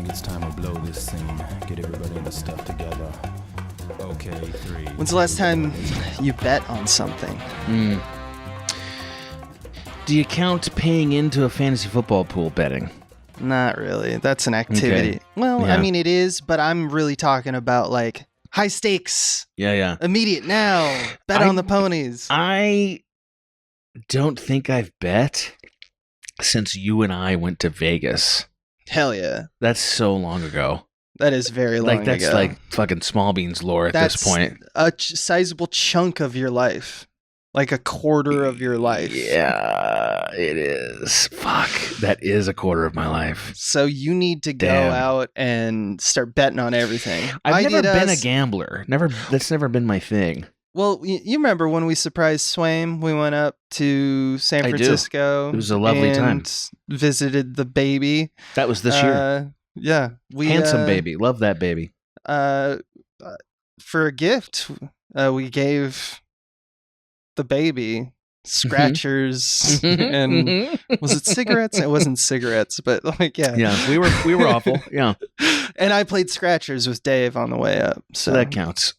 think it's time to blow this scene. Get everybody in the stuff together. Okay, 3. When's the last time you bet on something? Do you count paying into a fantasy football pool betting? Not really. That's an activity. Okay. Well, Yeah. I mean, it is, but I'm really talking about like high stakes, Yeah. immediate now, bet on the ponies. I don't think I've bet since you and I went to Vegas. Hell yeah. That's so long ago. That is very long Like, that's ago. like fucking small beans lore at this point. A sizable chunk of your life. Like a quarter of your life. Yeah, it is. Fuck. That is a quarter of my life. So you need to go Damn. out and start betting on everything. I've never been a gambler. That's never been my thing. Well, you remember when we surprised Swaim? We went up to San I do. It was a lovely time. Visited the baby. That was this year. Yeah. Handsome baby. Love that baby. For a gift, we gave the baby scratchers and was it cigarettes? It wasn't cigarettes, but like Yeah, we were awful. Yeah. And I played scratchers with Dave on the way up. So that counts.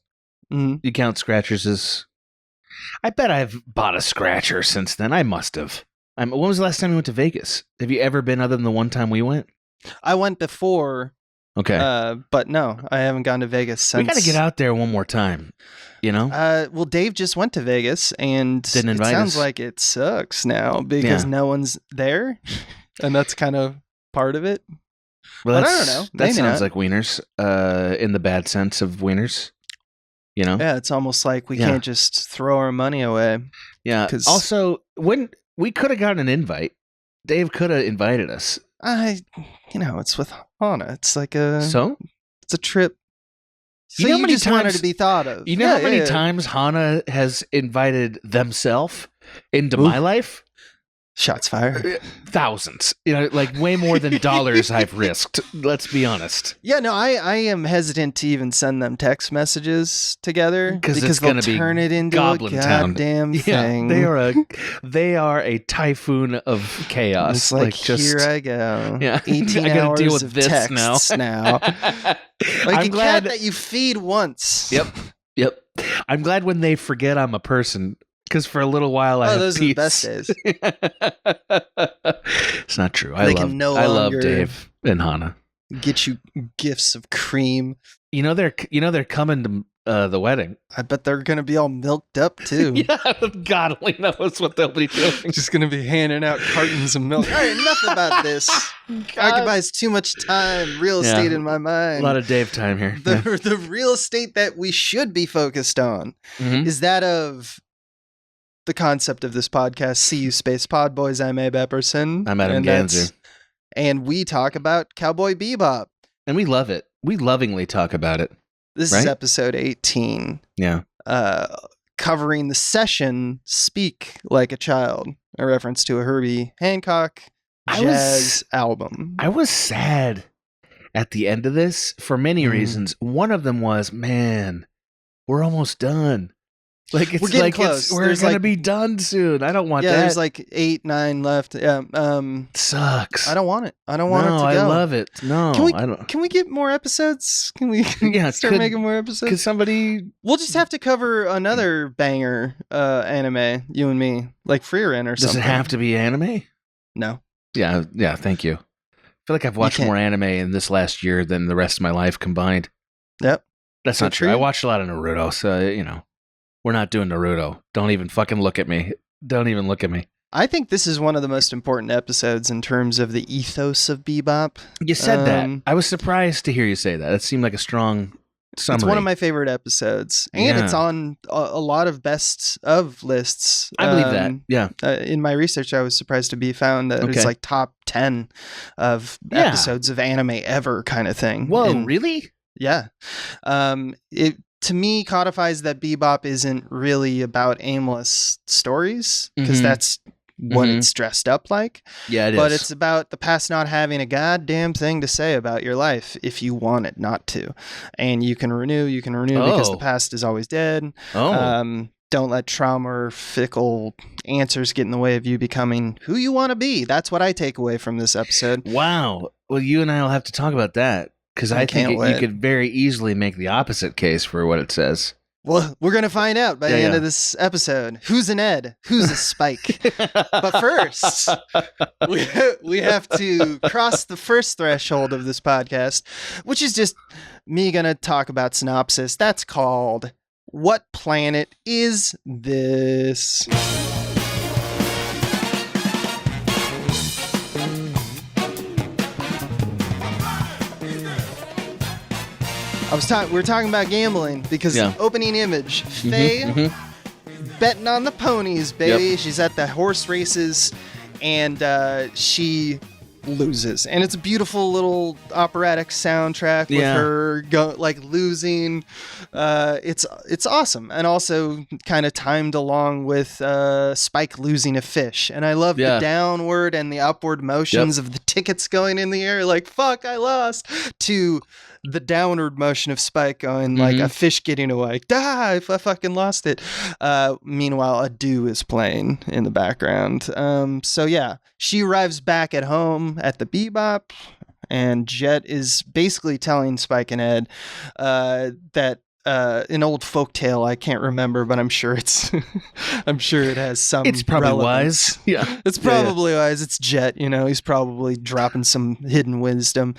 Mhm. You count scratchers as... I bet I've bought a scratcher since then. I must have. When was the last time you went to Vegas? Have you ever been other than the one time we went? I went before. Okay. But no, I haven't gone to Vegas since. We got to get out there one more time, you know? Well, Dave just went to Vegas and Didn't invite it sounds us. like it sucks now because no one's there. And that's kind of part of it. Well, but I don't know. That Maybe sounds not. like wieners, in the bad sense of wieners, you know? Yeah, it's almost like we Yeah. can't just throw our money away. Yeah. 'Cause- Also, when we could have gotten an invite, Dave could have invited us. It's with Hana. It's like it's a trip. So You know how many just wanted times- to be thought of. You know how many times Hana has invited themselves into my life? Shots fired. Thousands. You know, like way more than dollars I've risked. Let's be honest. Yeah, no, I am hesitant to even send them text messages together Because because it's they'll gonna be turn it into Goblin a Town. goddamn thing. Yeah, they are a typhoon of chaos. It's like here I go. Yeah. 18 I gotta hours deal with of this texts now. Like I'm a glad cat that you feed once. Yep. I'm glad when they forget I'm a person. Because for a little while I have those peace. are the best days. It's not true. They can no I love longer- Dave and Hana. Get you gifts of cream. You know they're coming to the wedding. I bet they're gonna be all milked up too. Yeah, God only knows what they'll be doing. Just gonna be handing out cartons of milk. All right, enough about this. Occupies too much time, real estate in my A mind. lot of Dave time here. The real estate that we should be focused on Mhm. is that of the concept of this podcast, CU Space Podboys. I'm Abe Epperson. I'm Adam and Ganser. and we talk about Cowboy Bebop. And we love it. We lovingly talk about it. This Right? is episode 18, Yeah. covering the session Speak Like a Child, a reference to a Herbie Hancock jazz album. I was sad at the end of this for many Mhm. reasons. One of them was, man, we're almost done. Like it's We're getting like close. we're There's gonna like- be done soon. I don't want Yeah, that. there's like 8, 9 left. Yeah, Sucks. I don't want it. I don't want it to go. I love it. No, Can we- I don't. Can we get more episodes? Can we Yeah, start could- making more episodes? Could somebody? We'll just have to cover another banger anime, you and me, like Freerin or Does something. it have to be anime? No. Yeah. Thank you. I feel like I've watched can't- more anime in this last year than the rest of my life combined. Yep. That's Good not for true. I you. watched a lot of Naruto, so we're not doing Naruto. Don't even fucking look at me. Don't even look at me. I think this is one of the most important episodes in terms of the ethos of Bebop. You said that. Um, I was surprised to hear you say that. It seemed like a strong summary. It's one of my favorite episodes, and Yeah. it's on a lot of best of lists. I believe that. Yeah. In my research, I was surprised to be found that it's Okay. like top 10 of Yeah. episodes of anime ever, kind of thing. Whoa, And- really? Yeah. It to me codifies that Bebop isn't really about aimless stories because Mhm. that's what Mhm. it's dressed up like. Yeah, it is. But it's about the past not having a goddamn thing to say about your life if you want it not to. And you can renew because the Oh. past is always dead. Oh. don't let trauma or fickle answers get in the way of you becoming who you want to be. That's what I take away from this episode. Wow. Well, you and I will have to talk about that because I think you could very easily make the opposite case for what it says. Well, we're going to find out by the end of this episode. Who's an Ed? Who's a Spike? But first, we have to cross the first threshold of this podcast, which is just me going to talk about synopsis. That's called, What Planet Is This? We're talking about gambling because opening image, Faye betting on the ponies, baby. Yep. She's at the horse races and she loses. And it's a beautiful little operatic soundtrack with her losing. It's awesome. And also kind of timed along with Spike losing a fish. And I love the downward and the upward motions of the tickets going in the air, like, fuck, I lost, to the downward motion of Spike going like a fish getting away. I fucking lost it. Meanwhile, a do is playing in the background. So yeah, she arrives back at home at the Bebop, and Jet is basically telling Spike and Ed that an old folktale I can't remember, but I'm sure I'm sure it has some. It's probably relevance. Wise. Yeah, it's probably wise. It's Jet. He's probably dropping some hidden wisdom,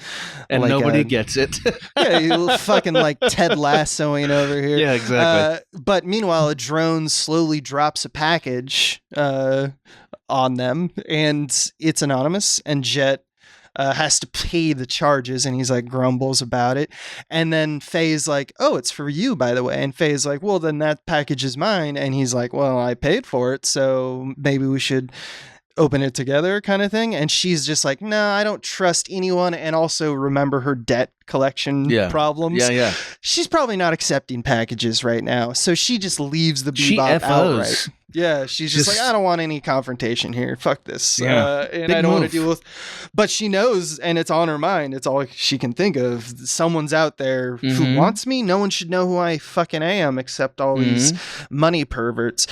and like, nobody gets it. Yeah, fucking like Ted Lassoing over here. Yeah, exactly. But meanwhile, a drone slowly drops a package on them, and it's anonymous. And Jet has to pay the charges, and he's like grumbles about it. And then Faye's like, oh, it's for you, by the way. And Faye's like, well, then that package is mine. And he's like, well, I paid for it, so maybe we should open it together, kind of thing. And she's just like, no, I don't trust anyone. And also remember her debt collection problems. Yeah. She's probably not accepting packages right now, so she just leaves the Bebop outright. Yeah, she's just like, I don't want any confrontation here. Fuck this. And Big I don't want to deal with. But she knows, and it's on her mind. It's all she can think of. Someone's out there who wants me. No one should know who I fucking am except all these money perverts.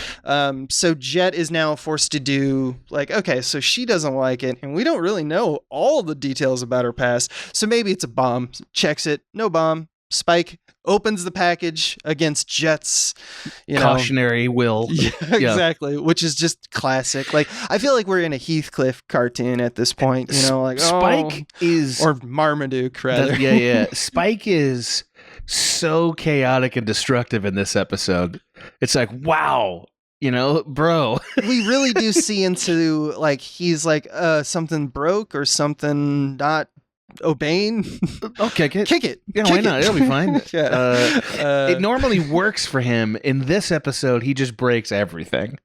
So Jet is now forced to do like, okay, so she doesn't like it, and we don't really know all the details about her past. So maybe it's a bomb. Checks it. No bomb. Spike opens the package against Jet's, cautionary will. Yeah, exactly. Which is just classic. Like, I feel like we're in a Heathcliff cartoon at this point. Like Spike is, or Marmaduke rather. Yeah. Spike is so chaotic and destructive in this episode. It's like, wow. Bro. We really do see into like he's like something broke or something not obeying. Okay, kick it. Yeah, why not? It'll be fine. It normally works for him. In this episode, he just breaks everything.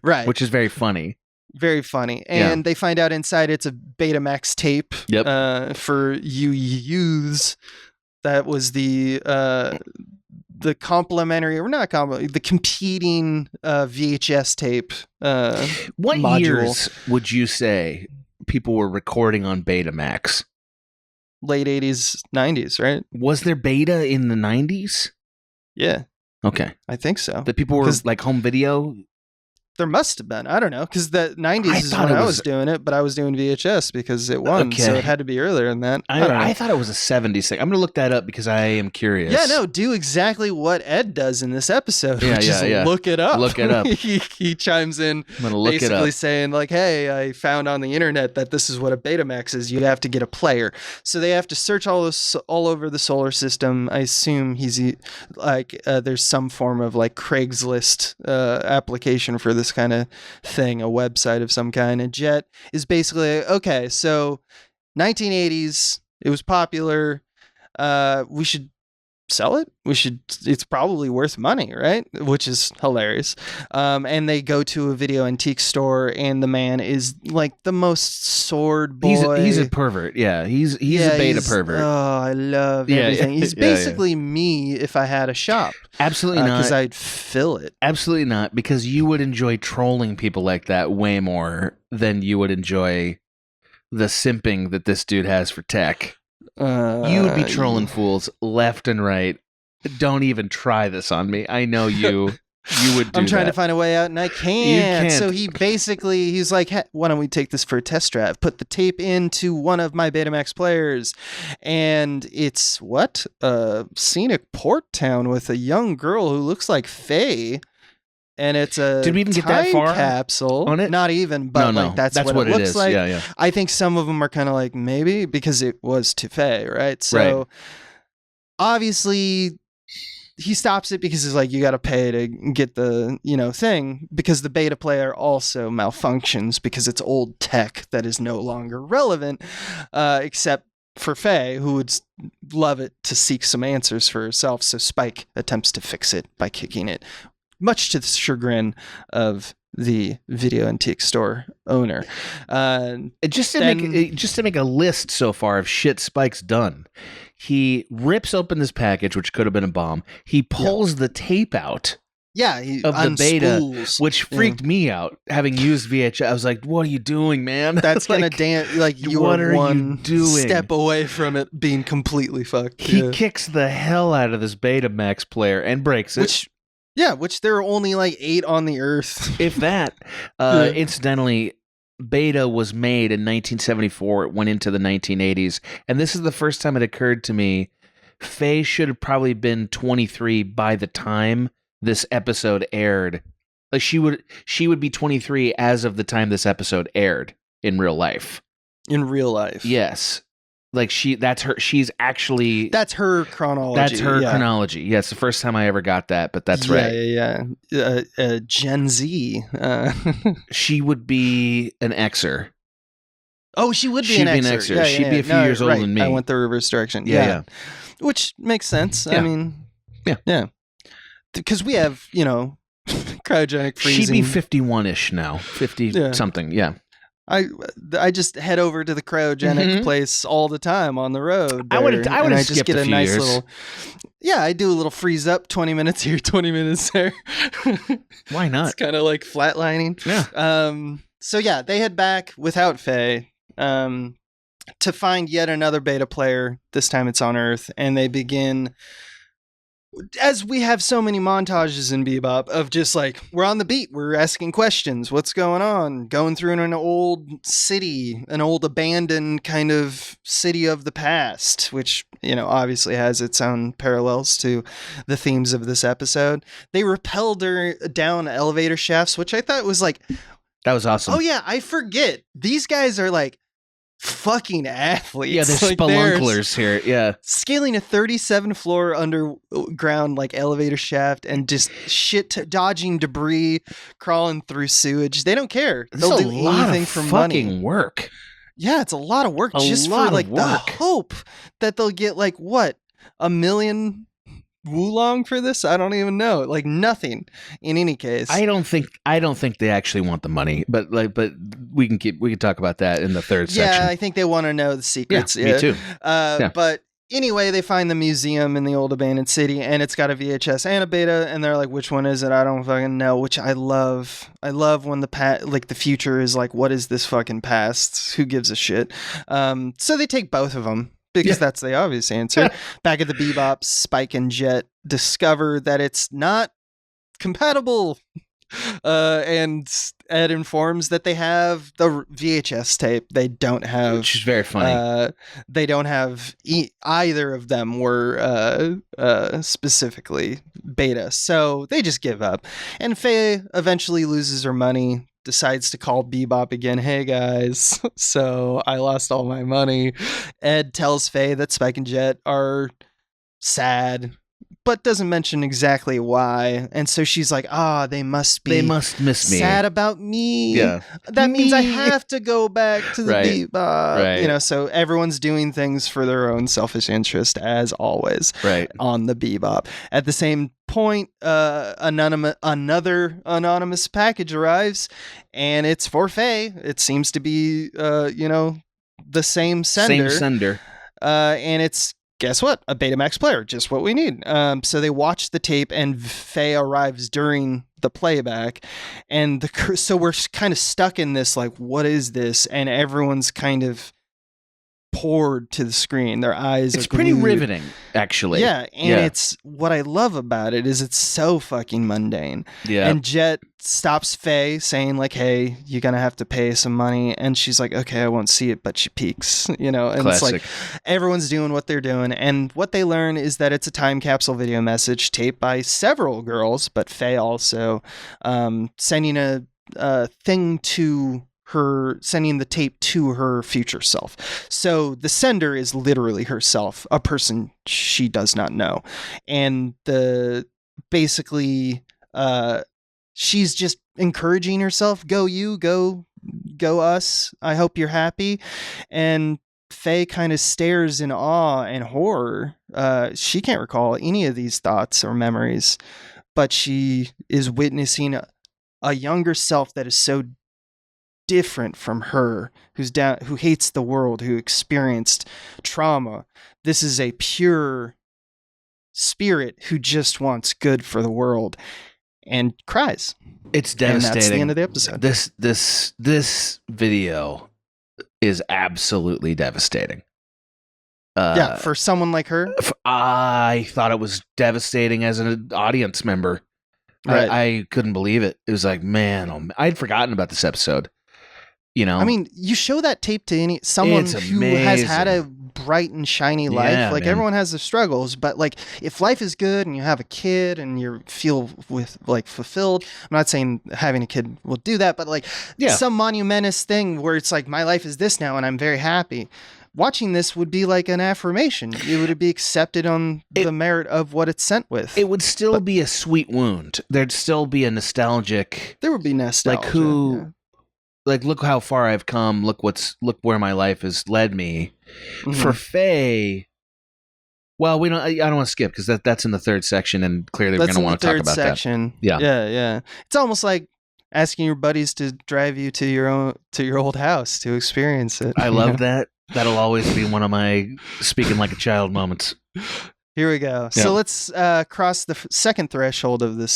Right. Which is very funny. Very funny. And they find out inside it's a Betamax tape for you youths. That was the complimentary, or not complimentary, the competing VHS tape What module. Years would you say people were recording on Betamax? Late 80s, 90s, right? Was there beta in the 90s? Yeah. Okay. I think so. The people were like home video? There must have been. I don't know. Because the 90s is when I was doing it, but I was doing VHS because it won. Okay. So it had to be earlier than that. I thought it was a 70s thing. I'm going to look that up because I am curious. Yeah, no, do exactly what Ed does in this episode, which is look it up. Look it up. he chimes in basically saying like, hey, I found on the internet that this is what a Betamax is. You have to get a player. So they have to search all over the solar system. I assume he's like, there's some form of like Craigslist application for this kind of thing, a website of some kind. And Jet is basically, okay, so 1980s, it was popular. We should sell it. It's probably worth money, right? Which is hilarious. And they go to a video antique store, and the man is like the most sword boy. He's a pervert. Yeah, he's a beta pervert. Oh, I love everything. He's basically me if I had a shop. Absolutely not. Because I'd fill it. Absolutely not. Because you would enjoy trolling people like that way more than you would enjoy the simping that this dude has for tech. You would be trolling fools left and right. Don't even try this on me. I know you. You would do I'm trying that. to find a way out and I can't. So he's like, hey, why don't we take this for a test drive? Put the tape into one of my Betamax players. And it's what? A scenic port town with a young girl who looks like Faye. And it's a Did we even get that far capsule on it? Not even, but no. like that's what it looks like. Yeah. I think some of them are kind of like maybe because it was to Faye, right? So obviously he stops it because he's like, you got to pay to get the, thing, because the beta player also malfunctions because it's old tech that is no longer relevant, except for Faye, who would love it to seek some answers for herself. So Spike attempts to fix it by kicking it, much to the chagrin of the video antique store owner. Just to make a list so far of shit Spike's done. He rips open this package, which could have been a bomb. He pulls the tape out. Yeah, he of the beta, which freaked me out. Having used VHS, I was like, "What are you doing, man? That's gonna dance. Like you're one step away from it being completely fucked." He kicks the hell out of this Betamax player and breaks it. Which there are only like 8 on the earth, if that. Incidentally, Beta was made in 1974. It went into the 1980s, and this is the first time it occurred to me. Faye should have probably been 23 by the time this episode aired. Like she would be 23 as of the time this episode aired in real life. In real life, yes. Like that's her. She's actually. That's her chronology. That's her chronology. Yeah, it's the first time I ever got that, but that's right. Yeah. Gen Z. She would be an Xer. Oh, she would be an Xer. She'd be a few years older than me. I went the reverse direction. Yeah. Which makes sense. Yeah. I mean, yeah. Because we have, cryogenic freezing. She'd be 51-ish now. 50 something. Yeah. I just head over to the cryogenic place all the time on the road. I would have skipped a few years. Little. Yeah, I do a little freeze up, 20 minutes here, 20 minutes there. Why not? It's kind of like flatlining. Yeah. So yeah, they head back without Faye to find yet another beta player. This time it's on Earth, and they begin. As we have so many montages in Bebop of just like, we're on the beat, we're asking questions, what's going on, going through an old city, an old abandoned kind of city of the past, which, obviously has its own parallels to the themes of this episode. They rappelled her down elevator shafts, which I thought was like... That was awesome. Oh yeah, I forget. These guys are like fucking athletes. Yeah, they're spelunklers here. Yeah, scaling a 37 floor underground like elevator shaft and just dodging debris, crawling through sewage. They don't care. They'll do anything for money. Work. Yeah, it's a lot of work just for like the hope that they'll get like what, $1 million Wulong for this? I don't even know. Like nothing. In any case, I don't think they actually want the money, but we can talk about that in the third section. Yeah, I think they want to know the secrets. Yeah, me too. But anyway, they find the museum in the old abandoned city, and it's got a VHS and a beta, and they're like, which one is it? I don't fucking know. Which I love. I love when the future is like, what is this fucking past? Who gives a shit? So they take both of them. Because that's the obvious answer. Back at the Bebop, Spike and Jet discover that it's not compatible. And Ed informs that they have the VHS tape. They don't have... Which is very funny. They don't have... either of them were specifically beta. So they just give up. And Faye eventually loses her money, decides to call Bebop again. Hey guys, so I lost all my money. Ed tells Faye that Spike and Jet are sad, but doesn't mention exactly why. And so she's like, they must miss me. Sad about me. Yeah. That means I have to go back to the Bebop. Right. So everyone's doing things for their own selfish interest as always. Right. On the Bebop. At the same point, another anonymous package arrives, and it's for Faye. It seems to be the same sender. And it's, guess what, a Betamax player, just what we need. So they watch the tape, and Faye arrives during the playback, and so we're kind of stuck in this like, what is this? And everyone's kind of poured to the screen. Their eyes are glued. Pretty riveting. actually. Yeah, and it's what I love about it is it's so fucking mundane. Yeah. And Jet stops Faye saying like, hey, you're going to have to pay some money. And she's like, okay, I won't see it, but she peeks, and Classic. it's like everyone's doing what they're doing. And what they learn is that it's a time capsule video message taped by several girls, but Faye also sending a thing to her, sending the tape to her future self. So the sender is literally herself, a person she does not know. And basically she's just encouraging herself, go you, go us, I hope you're happy. And Faye kind of stares in awe and horror. She can't recall any of these thoughts or memories, but she is witnessing a younger self that is so different from her, who hates the world, who experienced trauma. This is a pure spirit who just wants good for the world and cries. It's devastating. And that's the end of the episode. This video is absolutely devastating. Yeah, for someone like her. I thought it was devastating as an audience member. Right. I couldn't believe it. It was like, man, I'd forgotten about this episode. I mean, you show that tape to someone who has had a bright and shiny life. Like, man. Everyone has their struggles, but like, if life is good and you have a kid and you feel fulfilled, I'm not saying having a kid will do that, but like some monumentous thing where it's like, my life is this now and I'm very happy. Watching this would be like an affirmation. It would be accepted on the merit of what it's sent with. It would still be a sweet wound. There'd still be a nostalgic. There would be nostalgia. Like who. Yeah. Like, look how far I've come. Look where my life has led me. Mm-hmm. For Faye, well, I don't want to skip because that's in the third section, and clearly we're going to want to talk about section. That. Yeah. It's almost like asking your buddies to drive you to your old house to experience it. I love that. That'll always be one of my speaking like a child moments. Here we go. Yeah. So let's cross the second threshold of this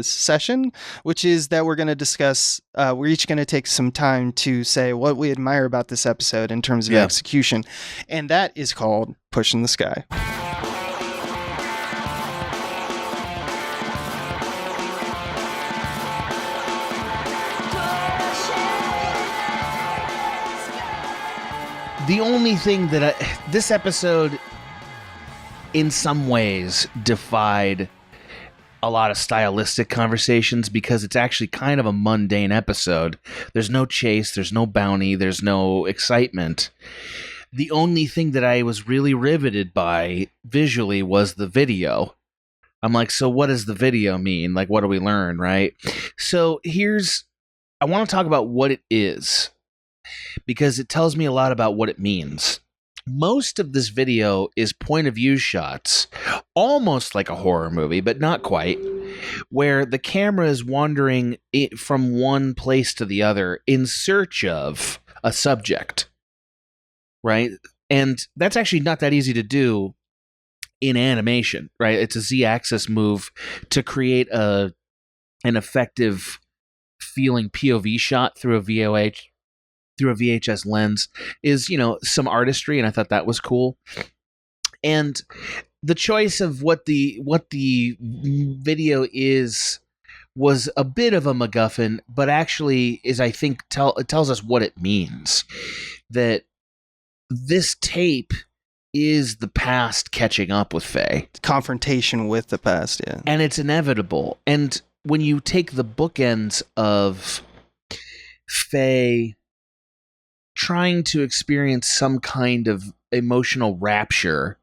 session, which is that we're going to discuss, we're each going to take some time to say what we admire about this episode in terms of execution. And that is called Pushing the Sky. The only thing that this episode in some ways defied a lot of stylistic conversations because it's actually kind of a mundane episode. There's no chase, there's no bounty, there's no excitement. The only thing that I was really riveted by visually was the video. I'm like, so what does the video mean? Like, what do we learn, right? So I want to talk about what it is because it tells me a lot about what it means. Most of this video is point of view shots, almost like a horror movie, but not quite, where the camera is wandering from one place to the other in search of a subject, right? And that's actually not that easy to do in animation, right? It's a Z-axis move to create an effective feeling POV shot through a VHS lens is, some artistry, and I thought that was cool. And the choice of what the video is was a bit of a MacGuffin, but actually is, I think, it tells us what it means. That this tape is the past catching up with Faye. Confrontation with the past, yeah. And it's inevitable. And when you take the bookends of Faye trying to experience some kind of emotional rapture,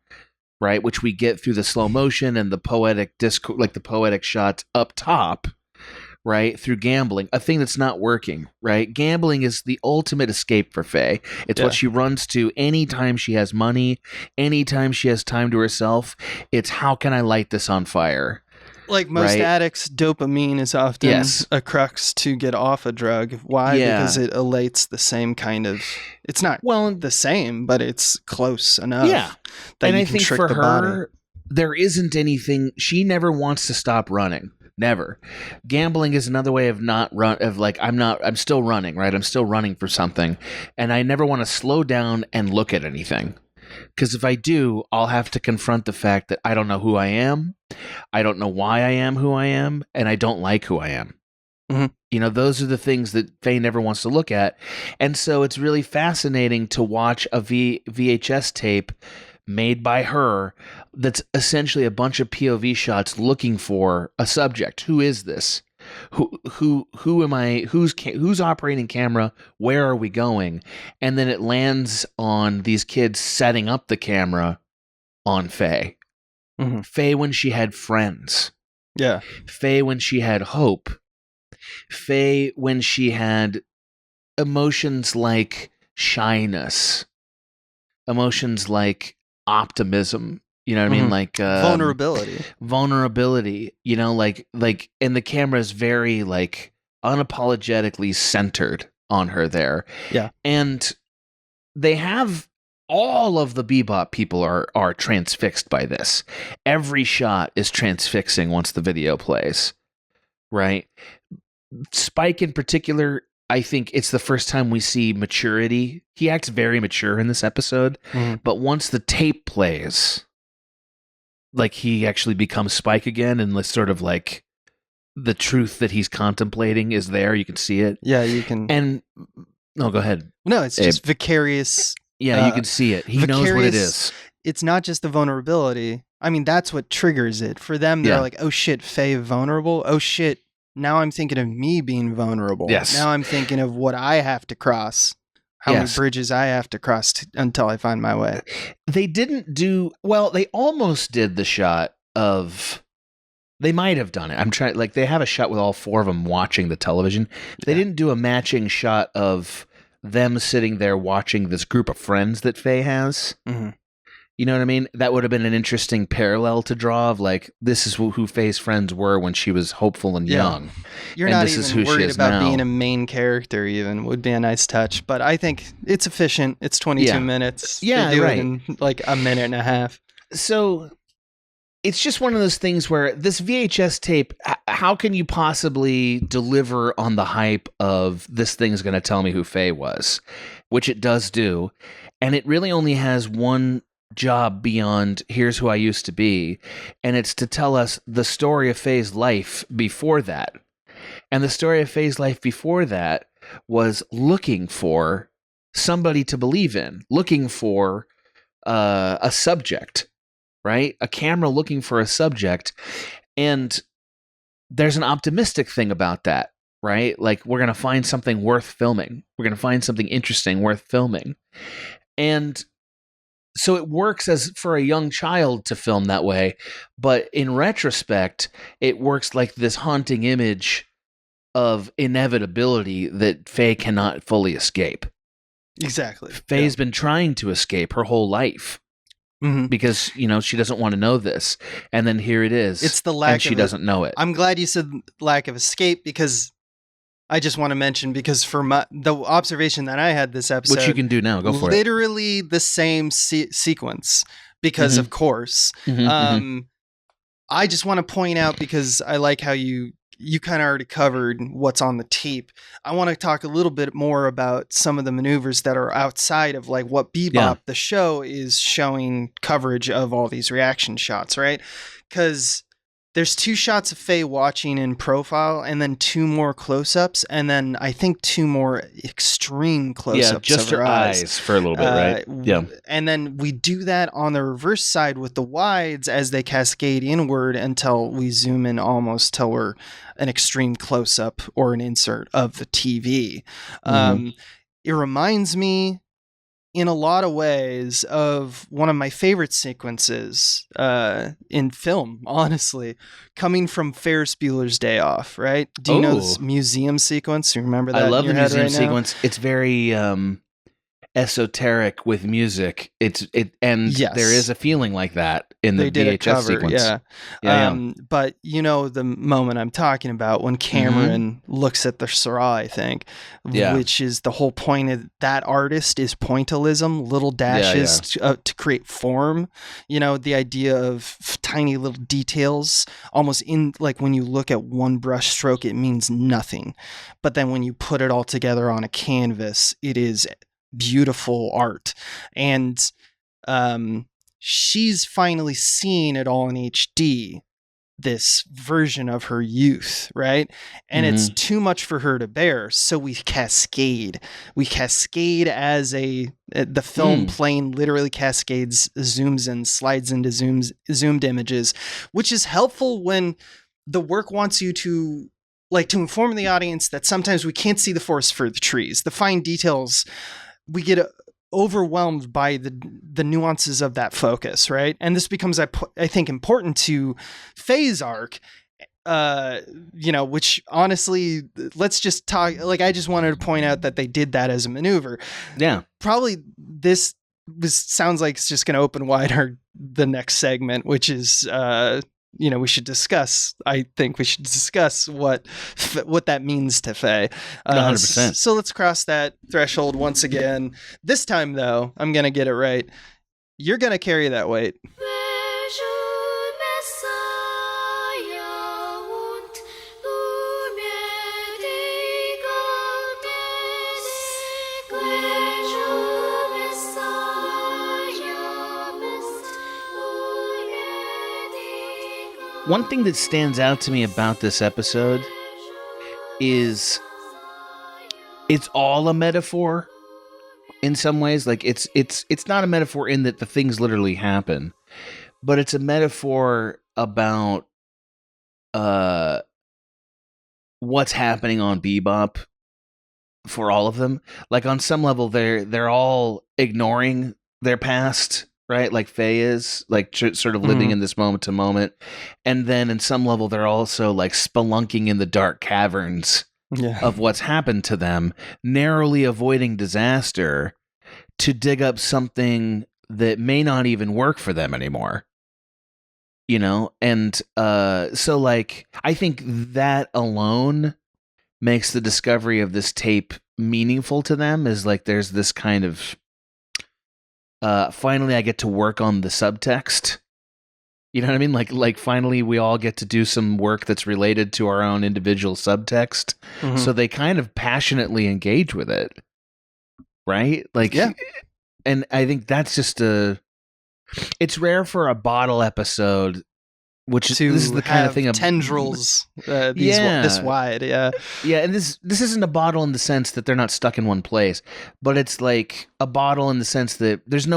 right, which we get through the slow motion and the poetic like the poetic shots up top, right, through gambling, a thing that's not working, right? Gambling is the ultimate escape for Faye. It's what she runs to anytime she has money, anytime she has time to herself. It's, how can I light this on fire? Like most addicts, dopamine is often a crux to get off a drug. Why? Yeah. Because it elates the same kind of... It's not the same, but it's close enough. Yeah. That and you I can think trick for the her, body. There isn't anything... She never wants to stop running. Never. Gambling is another way of I'm still running, right? I'm still running for something. And I never want to slow down and look at anything. Because if I do, I'll have to confront the fact that I don't know who I am, I don't know why I am who I am, and I don't like who I am. Mhm. You know, those are the things that Faye never wants to look at. And so it's really fascinating to watch a VHS tape made by her that's essentially a bunch of POV shots looking for a subject. Who is this? Who am I? Who's operating camera? Where are we going? And then it lands on these kids setting up the camera on Faye. Mhm. Faye when she had friends. Yeah. Faye when she had hope. Faye when she had emotions like shyness, emotions like optimism. You know what I mean? Like vulnerability. You know, like, and the camera is very like unapologetically centered on her there. Yeah, and they have all of the Bebop people are transfixed by this. Every shot is transfixing once the video plays, right? Spike in particular, I think it's the first time we see maturity. He acts very mature in this episode, but once the tape plays, like he actually becomes Spike again, and sort of like the truth that he's contemplating is there. You can see it. Yeah, you can. And no, go ahead. No, it's just vicarious. Yeah, you can see it. He knows what it is. It's not just the vulnerability. I mean, that's what triggers it. For them, they're like, oh shit, Faye vulnerable. Oh shit, now I'm thinking of me being vulnerable. Yes. Now I'm thinking of what I have to cross. How many bridges I have to cross until I find my way. They didn't do, well, they almost did the shot of, they might have done it. I'm trying, like, they have a shot with all four of them watching the television. They didn't do a matching shot of them sitting there watching this group of friends that Faye has. Mm-hmm. You know what I mean? That would have been an interesting parallel to draw of like, this is who Faye's friends were when she was hopeful and young. You're not even worried about being a main character even. Would be a nice touch. But I think it's efficient. It's 22 minutes. Yeah, they do right. it in like a minute and a half. So it's just one of those things where this VHS tape, how can you possibly deliver on the hype of this thing is going to tell me who Faye was? Which it does do. And it really only has one job beyond here's who I used to be, and it's to tell us the story of Faye's life before that. And the story of Faye's life before that was looking for somebody to believe in, looking for a subject, right? A camera looking for a subject. And there's an optimistic thing about that, right? Like, we're going to find something worth filming. We're going to find something interesting worth filming. And so it works as for a young child to film that way, but in retrospect, it works like this haunting image of inevitability that Faye cannot fully escape. Exactly. Faye's been trying to escape her whole life because, you know, she doesn't want to know this. And then here it is. It's the lack and she doesn't know it. I'm glad you said lack of escape, because I just want to mention, because for the observation that I had this episode, which you can do now, go for it. Literally the same sequence, because of course. I just want to point out, because I like how you kind of already covered what's on the tape. I want to talk a little bit more about some of the maneuvers that are outside of like what Bebop, the show, is showing coverage of all these reaction shots, right? Because there's 2 shots of Faye watching in profile, and then 2 more close-ups, and then I think 2 more extreme close-ups. Yeah, just of her eyes for a little bit, right? Yeah. And then we do that on the reverse side with the wides as they cascade inward until we zoom in almost till we're an extreme close-up or an insert of the TV. It reminds me in a lot of ways of one of my favorite sequences in film, honestly, coming from Ferris Bueller's Day Off, right? Do you know this museum sequence? You remember that? I love the museum right sequence. It's very esoteric with music. And there is a feeling like that in the VHS sequence. But you know the moment I'm talking about, when Cameron looks at the Sarah, I think, which is the whole point of that artist is pointillism, little dashes to create form. You know, the idea of tiny little details, almost in like when you look at one brush stroke, it means nothing, but then when you put it all together on a canvas, it is beautiful art. And she's finally seen it all in HD, this version of her youth, right? And it's too much for her to bear, so we cascade as the film plane literally cascades, zooms in, slides into zoomed images, which is helpful when the work wants you to inform the audience that sometimes we can't see the forest for the trees, the fine details. We get overwhelmed by the nuances of that focus, right? And this becomes, I think, important to Faye's arc, which honestly, let's just talk. I just wanted to point out that they did that as a maneuver. Yeah, probably this sounds like it's just going to open wide the next segment, which is we should discuss. I think we should discuss what that means to Faye. 100%. So let's cross that threshold once again. This time, though, I'm gonna get it right. You're gonna carry that weight. One thing that stands out to me about this episode is it's all a metaphor in some ways. It's not a metaphor in that the things literally happen, but it's a metaphor about what's happening on Bebop for all of them. On some level, they're all ignoring their past. Right, like Faye is sort of living in this moment to moment, and then in some level they're also spelunking in the dark caverns of what's happened to them, narrowly avoiding disaster to dig up something that may not even work for them anymore. And so I think that alone makes the discovery of this tape meaningful to them. Is there's this kind of finally I get to work on the subtext. You know what I mean? Finally we all get to do some work that's related to our own individual subtext. So they kind of passionately engage with it. Right? And I think that's just it's rare for a bottle episode, which this is the kind of thing of tendrils this wide. Yeah, and this isn't a bottle in the sense that they're not stuck in one place, but it's a bottle in the sense that this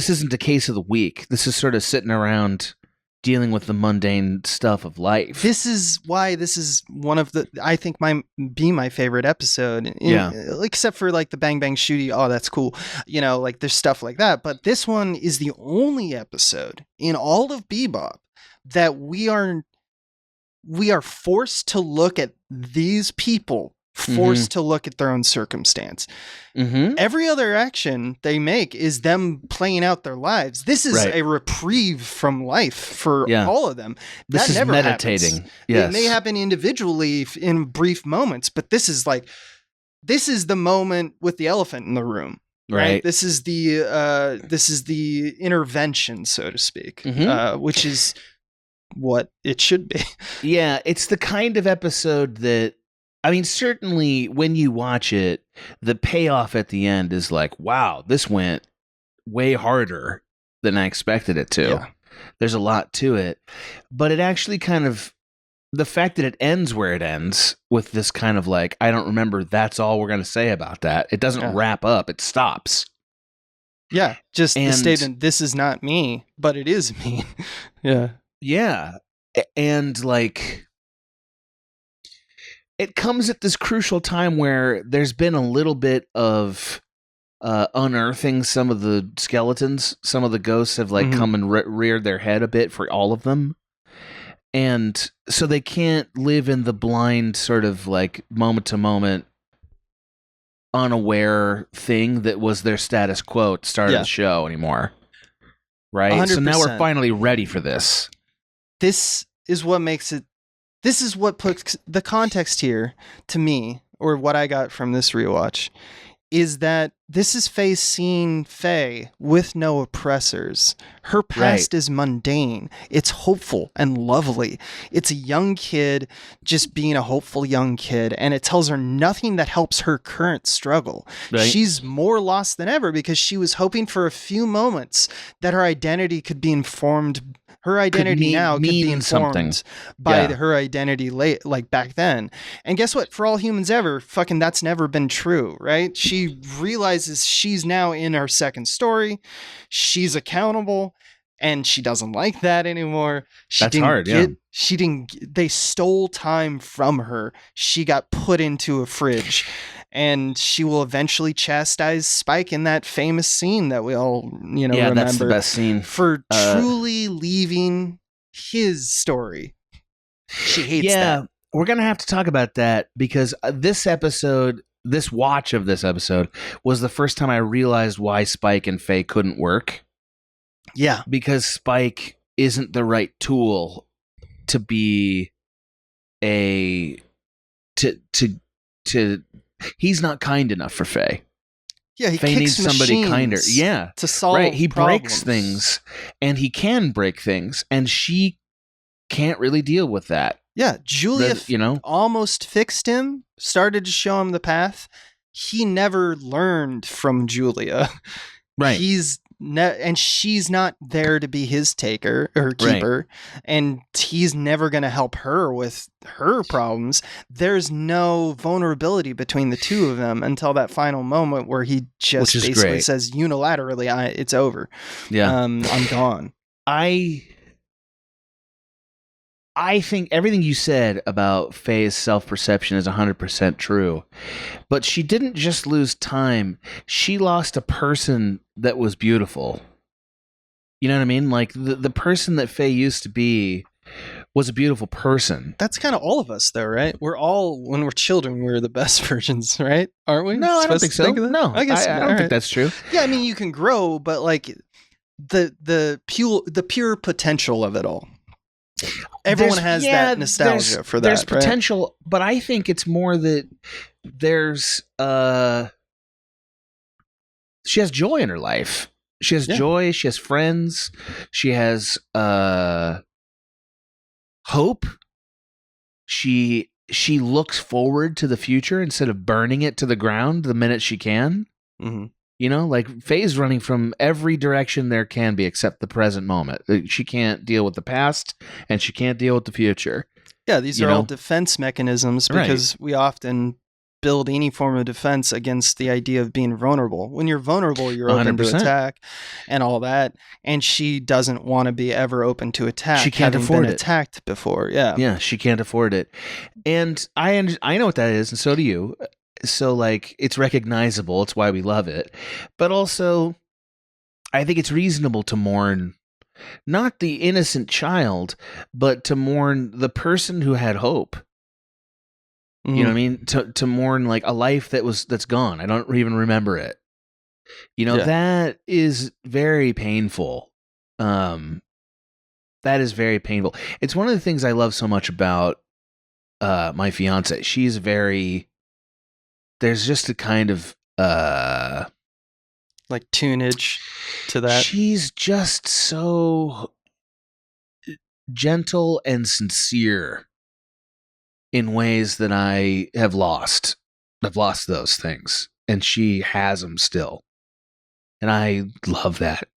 isn't a case of the week. This is sort of sitting around dealing with the mundane stuff of life. This is why this is one of I think my favorite episode. Except for the Bang Bang Shooty. Oh, that's cool. There's stuff like that. But this one is the only episode in all of Bebop that we are forced to look at these people, forced to look at their own circumstance. Every other action they make is them playing out their lives. This is a reprieve from life for all of them. This is never meditating. Happens. Yes. It may happen individually in brief moments, but this is the moment with the elephant in the room. Right. This is the intervention, so to speak, which is what it should be. Yeah, it's the kind of episode that, I mean, certainly when you watch it, the payoff at the end is wow, this went way harder than I expected it to. Yeah. There's a lot to it. But it actually kind of, the fact that it ends where it ends with this kind of I don't remember, that's all we're going to say about that. It doesn't wrap up, it stops. Yeah, just the statement, this is not me, but it is me. Yeah. Yeah. And it comes at this crucial time where there's been a little bit of unearthing some of the skeletons. Some of the ghosts have come and reared their head a bit for all of them. And so they can't live in the blind sort of moment to moment unaware thing that was their status quo at the start of the show anymore. Right? 100%. So now we're finally ready for this. This is what makes it. This is what puts the context here to me, or what I got from this rewatch, is that this is Faye seeing Faye with no oppressors. Her past is mundane. It's hopeful and lovely. It's a young kid just being a hopeful young kid, and it tells her nothing that helps her current struggle. Right. She's more lost than ever because she was hoping for a few moments that her identity could be informed. Her identity now could be informed by her identity like back then. And guess what? For all humans ever, fucking that's never been true, right? She realizes she's now in her second story. She's accountable, and she doesn't like that anymore. That's hard, yeah. They stole time from her. She got put into a fridge. And she will eventually chastise Spike in that famous scene that we all, remember. Yeah, that's the best scene. For truly leaving his story. She hates that. Yeah, we're going to have to talk about that because this watch of this episode was the first time I realized why Spike and Faye couldn't work. Yeah. Because Spike isn't the right tool to be he's not kind enough for Faye. Yeah, he Faye kicks needs somebody kinder. Yeah, to solve he problems. breaks things, and he can break things, and she can't really deal with that. Yeah, Julia, almost fixed him, started to show him the path. He never learned from Julia. Right. And she's not there to be his taker or keeper, and he's never going to help her with her problems. There's no vulnerability between the two of them until that final moment where he just basically says unilaterally, "It's over. Yeah, I'm gone." I think everything you said about Faye's self-perception is 100% true. But she didn't just lose time. She lost a person that was beautiful. You know what I mean? Like, the person that Faye used to be was a beautiful person. That's kind of all of us, though, right? We're all, when we're children, we're the best versions, right? Aren't we? No, I don't think so. No, I guess I don't think that's true. Yeah, I mean, you can grow, but, like, the pure potential of it all. Everyone has that nostalgia for that. There's right? potential, but I think it's more that there's she has joy in her life. She has joy, she has friends, she has hope. She looks forward to the future instead of burning it to the ground the minute she can. Mm-hmm. Like Faye's running from every direction there can be except the present moment. She can't deal with the past and she can't deal with the future. Yeah, these are all defense mechanisms because we often build any form of defense against the idea of being vulnerable. When you're vulnerable, you're open 100%. to attack and all that. And she doesn't want to be ever open to attack. She can't afford it. Attacked before. Yeah. Yeah, she can't afford it. And I know what that is, and so do you. So, like, it's recognizable. It's why we love it. But also, I think it's reasonable to mourn not the innocent child, but to mourn the person who had hope. Mm-hmm. You know what I mean? To mourn, like, a life that's gone. I don't even remember it. That is very painful. That is very painful. It's one of the things I love so much about my fiance. She's very... There's just a kind of like tunage to that. She's just so gentle and sincere in ways that I have lost. I've lost those things, and she has them still. And I love that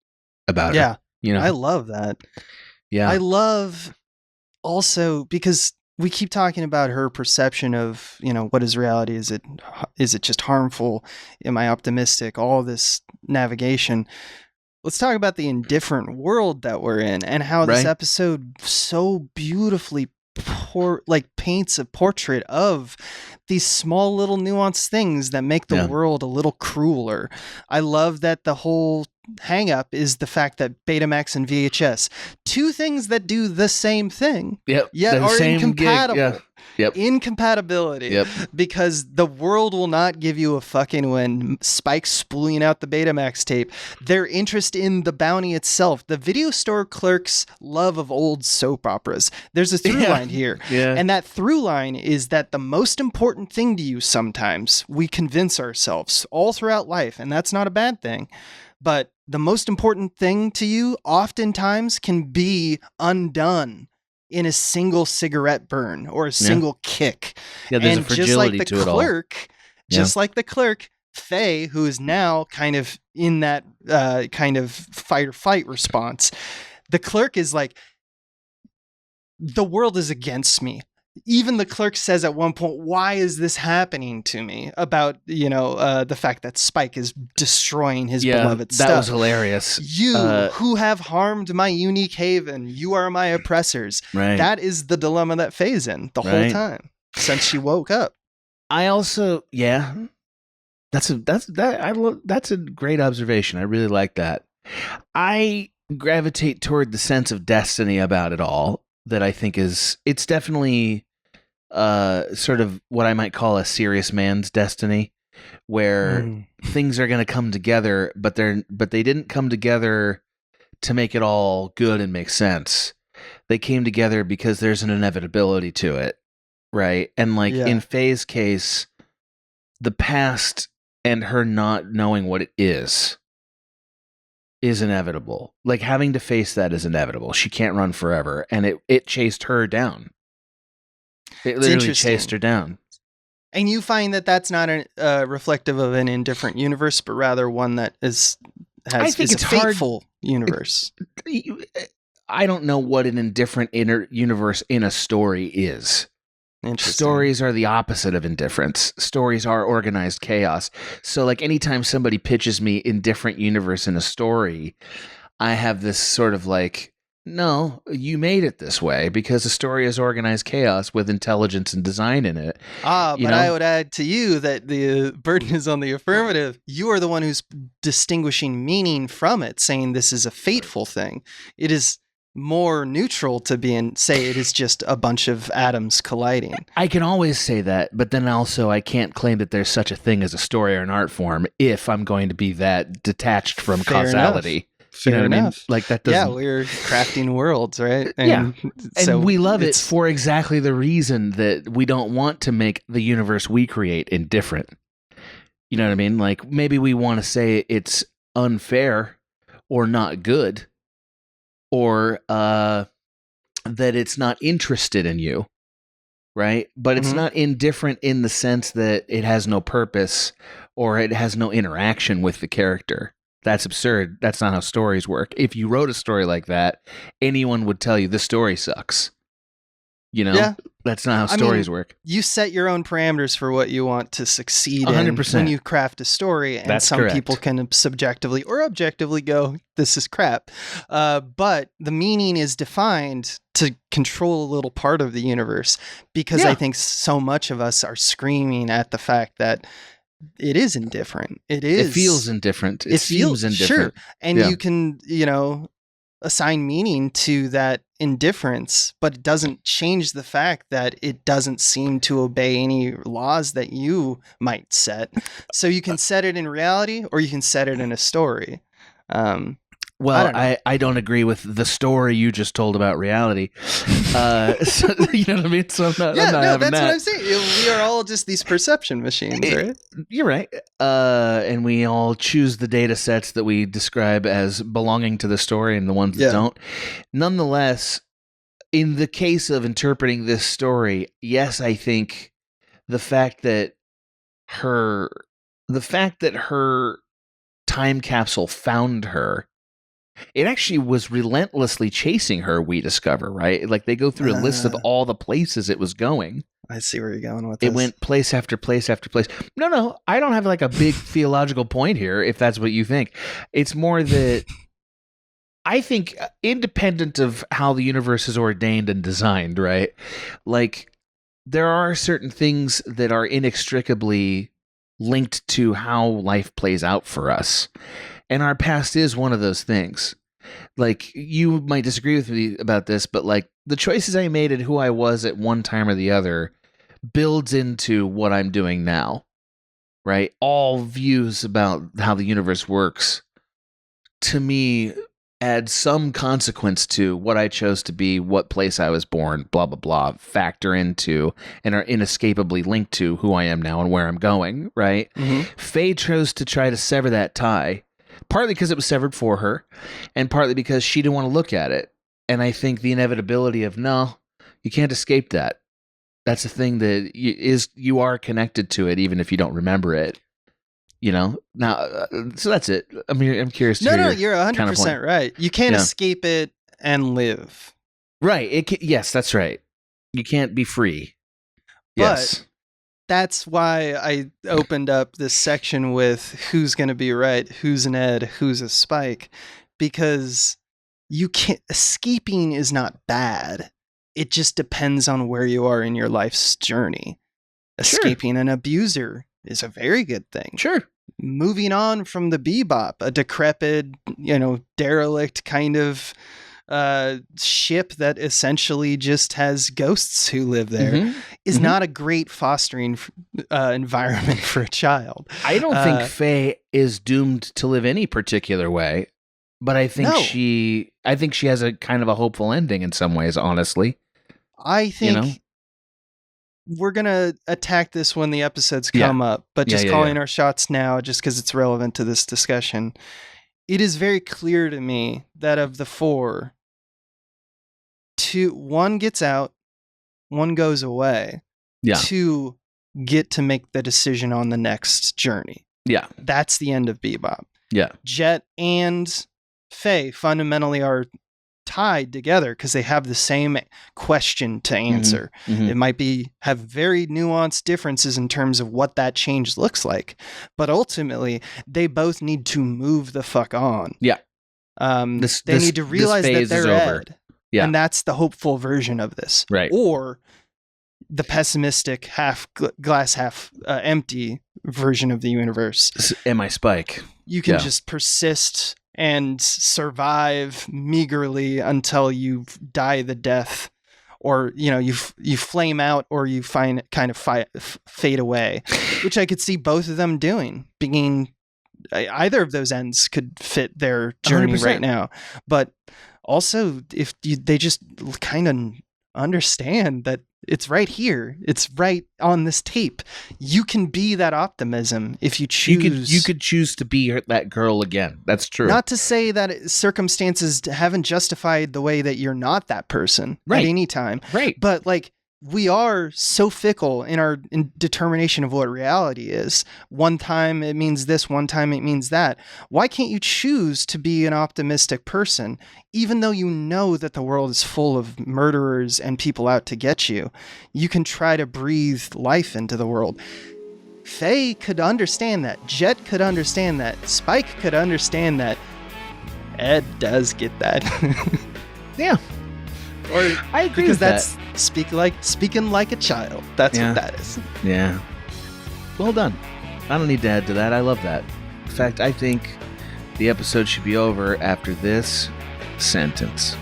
about her. Yeah, I love that. Yeah, I love also because we keep talking about her perception of, what is reality? Is it just harmful? Am I optimistic? All this navigation. Let's talk about the indifferent world that we're in and how this episode so beautifully paints a portrait of these small little nuanced things that make the world a little crueler. I love that the whole hang up is the fact that Betamax and VHS, two things that do the same thing, yet are incompatible. Incompatibility. Because the world will not give you a fucking when Spike's spooling out the Betamax tape. Their interest in the bounty itself. The video store clerk's love of old soap operas. There's a through line here. And that through line is that the most important thing to you sometimes, we convince ourselves all throughout life, and that's not a bad thing. But the most important thing to you oftentimes can be undone in a single cigarette burn or a single kick. Yeah, there's a fragility to it all. Just like the clerk, Faye, who is now kind of in that kind of fight or flight response, the clerk is like, the world is against me. Even the clerk says at one point, why is this happening to me? About, the fact that Spike is destroying his beloved stuff. That was hilarious. You who have harmed my unique haven, you are my oppressors. Right. That is the dilemma that Faye's in the whole time since she woke up. I also, that's a great observation. I really like that. I gravitate toward the sense of destiny about it all that I think it's definitely sort of what I might call a serious man's destiny, where things are going to come together, but they didn't come together to make it all good and make sense. They came together because there's an inevitability to it, right? And in Faye's case, the past and her not knowing what it is inevitable. Like, having to face that is inevitable. She can't run forever, and it chased her down. It literally chased her down. And you find that that's not reflective of an indifferent universe, but rather one that is a fateful universe. I don't know what an indifferent inner universe in a story is. Stories are the opposite of indifference. Stories are organized chaos. So anytime somebody pitches me indifferent universe in a story, I have this sort of no, you made it this way because the story is organized chaos with intelligence and design in it. But I would add to you that the burden is on the affirmative. You are the one who's distinguishing meaning from it, saying this is a fateful thing. It is more neutral to say it is just a bunch of atoms colliding. I can always say that, but then also I can't claim that there's such a thing as a story or an art form if I'm going to be that detached from causality. Fair enough. I mean? That doesn't... Yeah, we're crafting worlds, right? And we love it for exactly the reason that we don't want to make the universe we create indifferent. You know what I mean? Maybe we want to say it's unfair or not good, or that it's not interested in you, right? But it's not indifferent in the sense that it has no purpose or it has no interaction with the character. That's absurd. That's not how stories work. If you wrote a story like that, anyone would tell you the story sucks. That's not how stories work. You set your own parameters for what you want to succeed 100%. in when you craft a story, and That's some correct. people can subjectively or objectively go, this is crap. But the meaning is defined to control a little part of the universe, because I think so much of us are screaming at the fact that it is indifferent. It feels indifferent. It seems indifferent. Sure. And you can, assign meaning to that indifference, but it doesn't change the fact that it doesn't seem to obey any laws that you might set. So you can set it in reality, or you can set it in a story. I don't agree with the story you just told about reality. So, you know what I mean? So I'm not having that's what I'm saying. We are all just these perception machines, right? You're right. And we all choose the data sets that we describe as belonging to the story and the ones that don't. Nonetheless, in the case of interpreting this story, yes, I think the fact that her time capsule found her, it actually was relentlessly chasing her, we discover, right? They go through a list of all the places it was going. I see where you're going with this. It went place after place after place. No, I don't have a big theological point here, if that's what you think. It's more that I think, independent of how the universe is ordained and designed, right? There are certain things that are inextricably linked to how life plays out for us. And our past is one of those things. like, you might disagree with me about this, but like the choices I made and who I was at one time or the other builds into what I'm doing now, right? All views about how the universe works, to me, add some consequence to what I chose to be, what place I was born, blah, blah, blah, factor into and are inescapably linked to who I am now and where I'm going, right? Mm-hmm. Faye chose to try to sever that tie, partly because it was severed for her, and partly because she didn't want to look at it. And I think the inevitability of, no, you can't escape that. That's a thing that you are connected to it, even if you don't remember it. You know, now, so that's it. I mean, I'm curious to hear. No, you're 100% right. You can't escape it and live. Right. Yes, that's right. You can't be free. But Yes. that's why I opened up this section with who's going to be right, who's an Ed, who's a Spike, because you can't. Escaping is not bad. It just depends on where you are in your life's journey. Escaping an abuser is a very good thing. Sure. Moving on from the Bebop, a decrepit, derelict kind of ship that essentially just has ghosts who live there, is not a great fostering environment for a child. I don't think Faye is doomed to live any particular way, but I think she has a kind of a hopeful ending in some ways, honestly. I think we're going to attack this when the episodes come up, but just calling our shots now just because it's relevant to this discussion. It is very clear to me that of the four, one gets out, one goes away, two get to make the decision on the next journey. Yeah. That's the end of Bebop. Yeah. Jet and Faye fundamentally are tied together because they have the same question to answer. It might have very nuanced differences in terms of what that change looks like, but ultimately they both need to move the fuck on. Yeah. They need to realize that they're Ed. Yeah. And that's the hopeful version of this. Right. Or the pessimistic glass half empty version of the universe. Am I Spike? You can just persist and survive meagerly until you die the death, or you flame out, or you fade away, which I could see both of them doing. Being either of those ends could fit their journey 100%. Right now, but also if they just kind of understand that it's right here, it's right on this tape. You can be that optimism if you choose. You could choose to be that girl again. That's true. Not to say that circumstances haven't justified the way that you're not that person at any time. Right. But like, we are so fickle in our determination of what reality is. One time it means this, one time it means that. Why can't you choose to be an optimistic person, even though you know that the world is full of murderers and people out to get you? You can try to breathe life into the world. Faye could understand that. Jet could understand that. Spike could understand that. Ed does get that. Yeah. Or I agree because with that's speaking like a child. That's what that is. Yeah. Well done. I don't need to add to that. I love that. In fact, I think the episode should be over after this sentence.